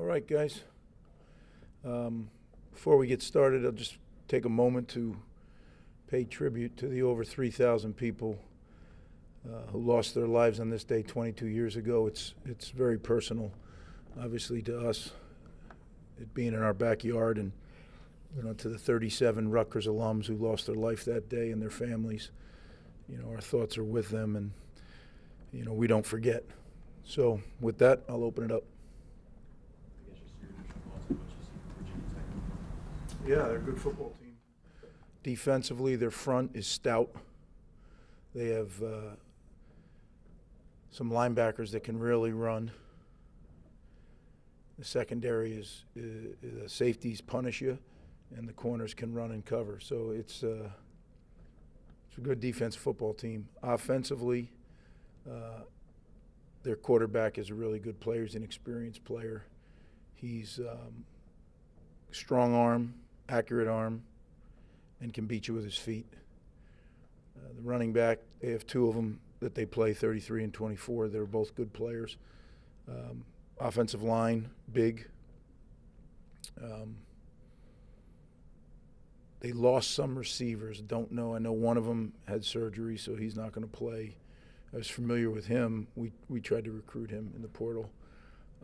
All right, guys. Before we get started, I'll just take a moment to pay tribute to the over 3,000 people who lost their lives on this day 22 years ago. It's very personal, obviously, to us, it being in our backyard, and to the 37 Rutgers alums who lost their life that day and their families. Our thoughts are with them, and we don't forget. So with that, I'll open it up. Yeah, they're a good football team. Defensively, their front is stout. They have some linebackers that can really run. The secondary is the safeties punish you, and the corners can run and cover. So it's a good defensive football team. Offensively, their quarterback is a really good player. He's an experienced player. He's strong arm, accurate arm, and can beat you with his feet. The running back, they have two of them that they play, 33 and 24. They're both good players. Offensive line, big. They lost some receivers. Don't know. I know one of them had surgery, so he's not going to play. I was familiar with him. We tried to recruit him in the portal.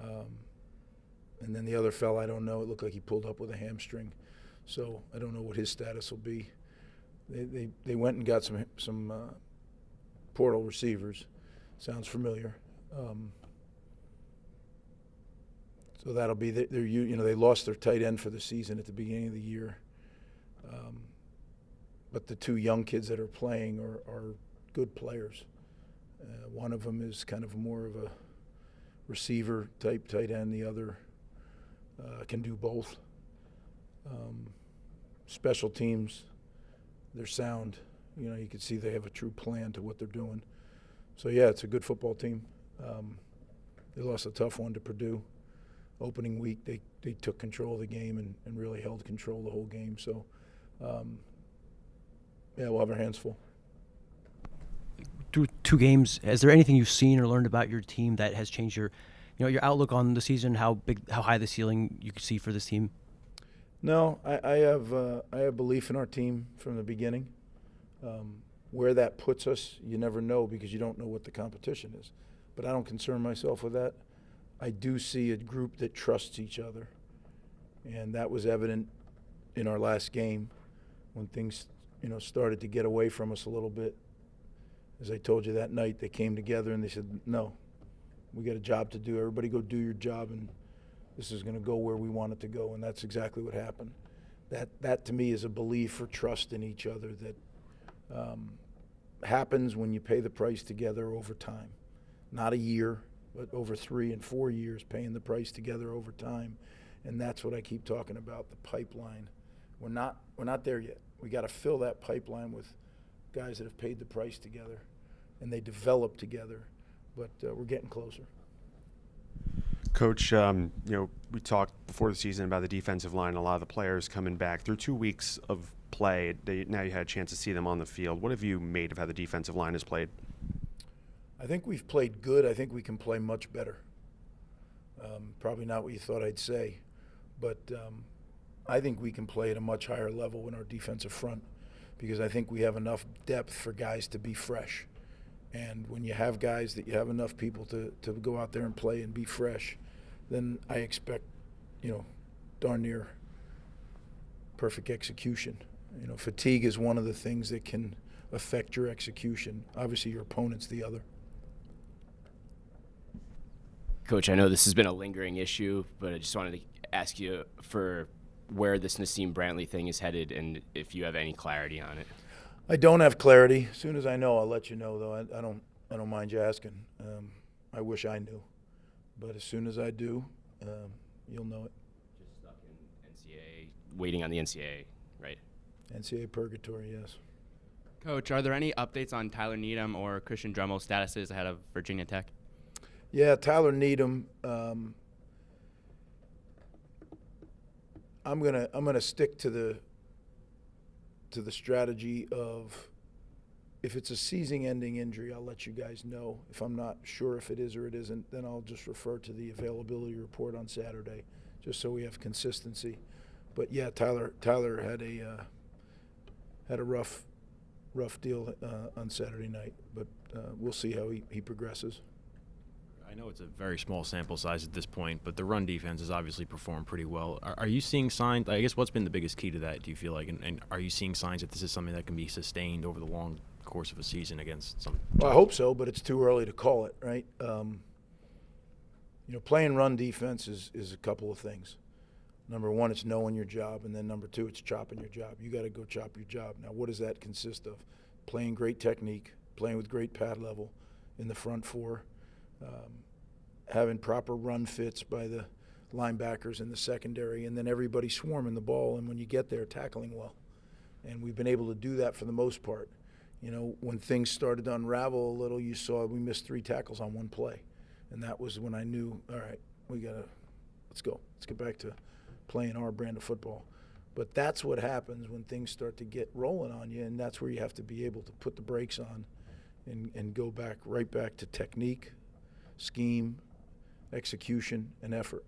And then the other fella, I don't know. It looked like he pulled up with a hamstring. So I don't know what his status will be. They went and got some portal receivers. Sounds familiar. So that'll be they lost their tight end for the season at the beginning of the year. But the two young kids that are playing are good players. One of them is kind of more of a receiver type tight end. The other can do both. Special teams, they're sound. You can see they have a true plan to what they're doing. So, yeah, it's a good football team. They lost a tough one to Purdue. Opening week, they took control of the game and really held control the whole game. So, yeah, we'll have our hands full. Through two games, is there anything you've seen or learned about your team that has changed your outlook on the season? How high the ceiling you could see for this team? No, I have belief in our team from the beginning. Where that puts us, you never know because you don't know what the competition is. But I don't concern myself with that. I do see a group that trusts each other, and that was evident in our last game when things started to get away from us a little bit. As I told you that night, they came together and they said, no, we got a job to do. Everybody go do your job, and this is going to go where we want it to go, and that's exactly what happened. That to me is a belief or trust in each other that happens when you pay the price together over time. Not a year, but over 3 and 4 years, paying the price together over time. And that's what I keep talking about, the pipeline. We're not there yet. We got to fill that pipeline with guys that have paid the price together, and they develop together. But we're getting closer. Coach, we talked before the season about the defensive line, a lot of the players coming back. Through 2 weeks of play, now you had a chance to see them on the field. What have you made of how the defensive line has played? I think we've played good. I think we can play much better. Probably not what you thought I'd say, but I think we can play at a much higher level in our defensive front because I think we have enough depth for guys to be fresh. And when you have guys that you have enough people to go out there and play and be fresh, then I expect, darn near perfect execution. Fatigue is one of the things that can affect your execution. Obviously, your opponent's the other. Coach, I know this has been a lingering issue, but I just wanted to ask you for where this Nassim Brantley thing is headed and if you have any clarity on it. I don't have clarity. As soon as I know, I'll let you know, though. I don't mind you asking. I wish I knew. But as soon as I do, you'll know it. Just stuck in NCAA, waiting on the NCAA, right? NCAA purgatory, yes. Coach, are there any updates on Tyler Needham or Christian Drummoll's statuses ahead of Virginia Tech? Yeah, Tyler Needham. I'm gonna stick to the strategy of if it's a season-ending injury, I'll let you guys know. If I'm not sure if it is or it isn't, then I'll just refer to the availability report on Saturday, just so we have consistency. But yeah, Tyler had a rough deal on Saturday night, but we'll see how he progresses. I know it's a very small sample size at this point, but the run defense has obviously performed pretty well. Are you seeing signs? I guess what's been the biggest key to that, do you feel like? And are you seeing signs that this is something that can be sustained over the long course of a season against some? Well, I hope so, but it's too early to call it, right? Playing run defense is a couple of things. Number one, it's knowing your job, and then number two, it's chopping your job. You got to go chop your job. Now, what does that consist of? Playing great technique, playing with great pad level in the front four, having proper run fits by the linebackers in the secondary, and then everybody swarming the ball, and when you get there, tackling well. And we've been able to do that for the most part. When things started to unravel a little, you saw we missed 3 tackles on one play. And that was when I knew, all right, let's go. Let's get back to playing our brand of football. But that's what happens when things start to get rolling on you, and that's where you have to be able to put the brakes on and go right back to technique, scheme, execution, and effort.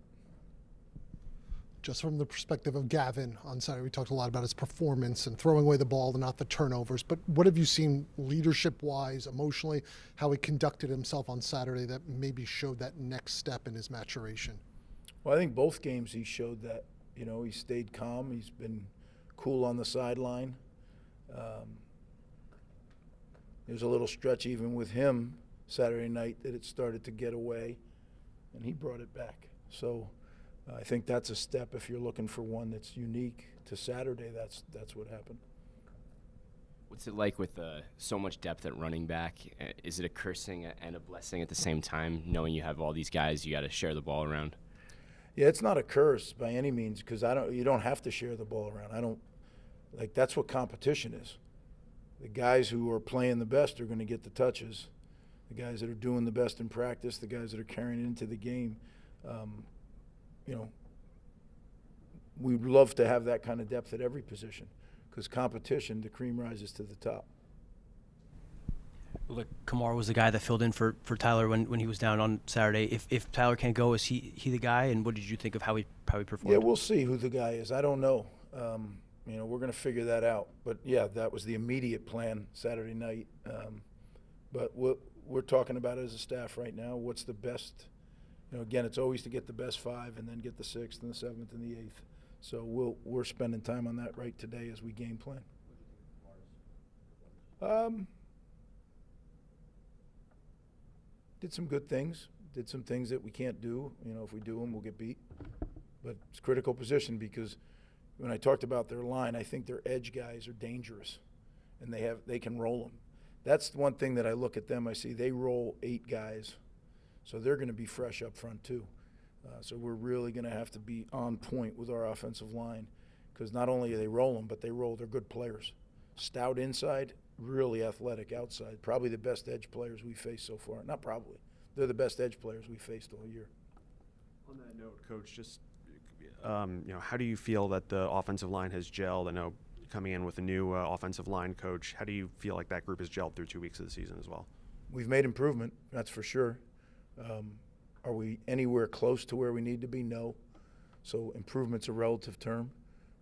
Just from the perspective of Gavin on Saturday, we talked a lot about his performance and throwing away the ball and not the turnovers. But what have you seen leadership-wise, emotionally, how he conducted himself on Saturday that maybe showed that next step in his maturation? Well, I think both games he showed that. He stayed calm. He's been cool on the sideline. There's a little stretch even with him Saturday night that it started to get away, and he brought it back. So I think that's a step if you're looking for one that's unique to Saturday. That's what happened. What's it like with so much depth at running back? Is it a cursing and a blessing at the same time, knowing you have all these guys you got to share the ball around? Yeah, it's not a curse by any means because you don't have to share the ball around. That's what competition is. The guys who are playing the best are going to get the touches. The guys that are doing the best in practice, the guys that are carrying it into the game. We'd love to have that kind of depth at every position because competition, the cream rises to the top. Look, Kamar was the guy that filled in for Tyler when he was down on Saturday. If Tyler can't go, is he the guy? And what did you think of how he performed? Yeah, we'll see who the guy is. I don't know. We're going to figure that out. But, yeah, that was the immediate plan Saturday night. But we're talking about it as a staff right now. What's the best? Again, it's always to get the best 5 and then get the 6th and the 7th and the 8th. So we're spending time on that right today as we game plan. Did some good things. Did some things that we can't do. If we do them, we'll get beat. But it's a critical position because when I talked about their line, I think their edge guys are dangerous, and they can roll them. That's one thing that I look at them. I see they roll 8 guys, so they're going to be fresh up front too. So we're really going to have to be on point with our offensive line because not only do they roll them, but they're good players. Stout inside, really athletic outside. Probably the best edge players we faced so far. Not probably. They're the best edge players we faced all year. On that note, Coach, just how do you feel that the offensive line has gelled? I know coming in with a new offensive line coach, how do you feel like that group has gelled through 2 weeks of the season as well? We've made improvement, that's for sure. Are we anywhere close to where we need to be? No. So improvement's a relative term.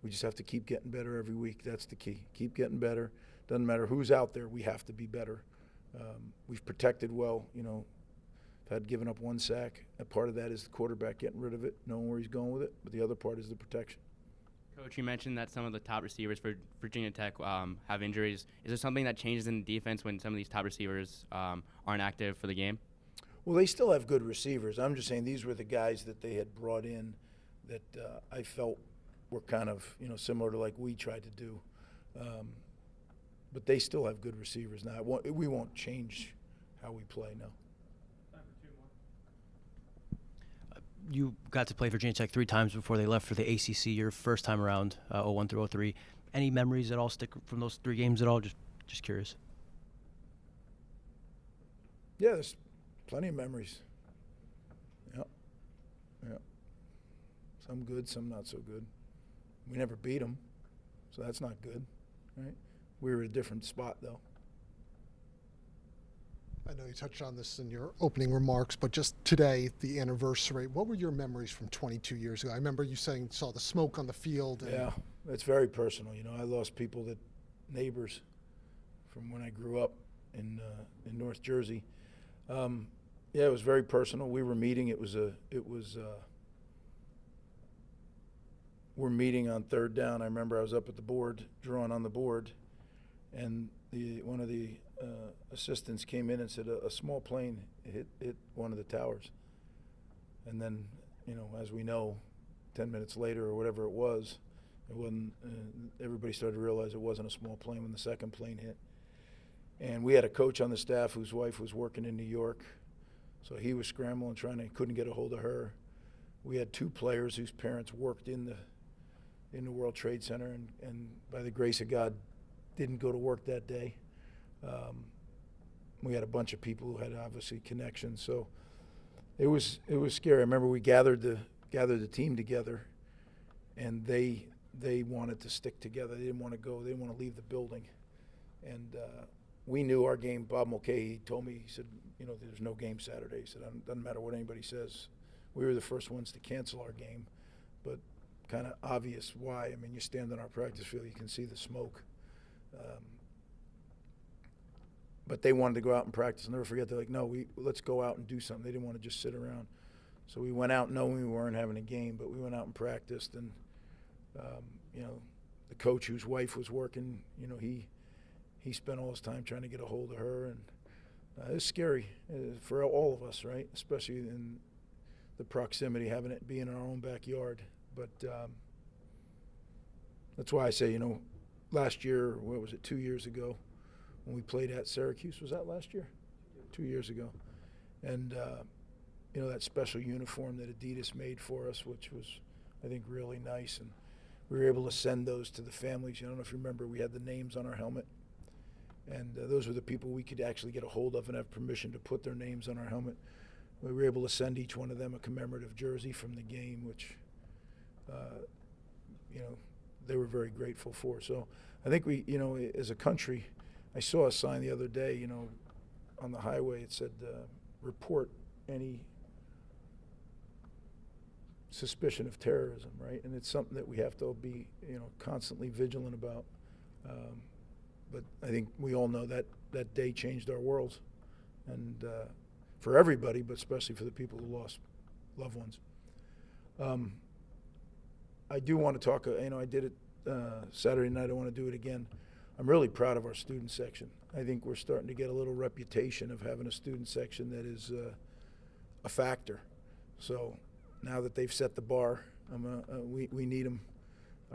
We just have to keep getting better every week. That's the key. Keep getting better. Doesn't matter who's out there, we have to be better. We've protected well, had given up 1 sack. A part of that is the quarterback getting rid of it, knowing where he's going with it, but the other part is the protection. Coach, you mentioned that some of the top receivers for Virginia Tech have injuries. Is there something that changes in the defense when some of these top receivers aren't active for the game? Well, they still have good receivers. I'm just saying these were the guys that they had brought in that I felt were kind of, similar to like we tried to do. But they still have good receivers. Now, we won't change how we play, no. You got to play Virginia Tech 3 times before they left for the ACC, your first time around, 01 through 03. Any memories at all stick from those 3 games at all? Just curious. Yeah, there's plenty of memories. Yeah. Some good, some not so good. We never beat them, so that's not good, right? We were at a different spot, though. I know you touched on this in your opening remarks, but just today, the anniversary, what were your memories from 22 years ago? I remember you saying saw the smoke on the field. And Yeah, it's very personal. You know, I lost people that neighbors from when I grew up in North Jersey. Yeah, it was very personal. We were meeting. We're meeting on third down. I remember I was up at the board, drawing on the board, and one of the assistants came in and said a small plane hit one of the towers. And then, you know, as we know, 10 minutes later or whatever it wasn't. Everybody started to realize it wasn't a small plane when the second plane hit. And we had a coach on the staff whose wife was working in New York, so he was scrambling, couldn't get a hold of her. We had two players whose parents worked in the World Trade Center, and by the grace of God, didn't go to work that day. We had a bunch of people who had obviously connections, so it was scary. I remember we gathered the team together, and they wanted to stick together. They didn't want to go. They didn't want to leave the building, and we knew our game. Bob Mulcahy told me, he said, you know, there's no game Saturday. He said, it doesn't matter what anybody says. We were the first ones to cancel our game, but kind of obvious why. I mean, you stand on our practice field, you can see the smoke. But they wanted to go out and practice. I'll never forget, they're like, no, let's go out and do something. They didn't want to just sit around. So we went out knowing we weren't having a game, but we went out and practiced. And, you know, the coach whose wife was working, you know, he spent all his time trying to get a hold of her. And it was scary for all of us, right, especially in the proximity, having it be in our own backyard. But that's why I say, you know, last year, what was it, 2 years ago, when we played at Syracuse, was that last year? 2 years ago. And, you know, that special uniform that Adidas made for us, which was, I think, really nice. And we were able to send those to the families. I don't know if you remember, we had the names on our helmet. And those were the people we could actually get a hold of and have permission to put their names on our helmet. We were able to send each one of them a commemorative jersey from the game, which, you know, they were very grateful for. So I think we, you know, as a country, I saw a sign the other day, you know, on the highway. It said, report any suspicion of terrorism, right? And it's something that we have to be, you know, constantly vigilant about. But I think we all know that that day changed our world, and for everybody, but especially for the people who lost loved ones. I do want to talk, you know, I did it Saturday night. I want to do it again. I'm really proud of our student section. I think we're starting to get a little reputation of having a student section that is a factor. So now that they've set the bar, we need them.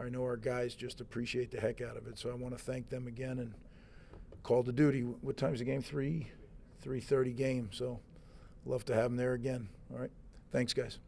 I know our guys just appreciate the heck out of it, so I want to thank them again and call to duty. What time's the game? 3:30 game, so love to have them there again. All right, thanks, guys.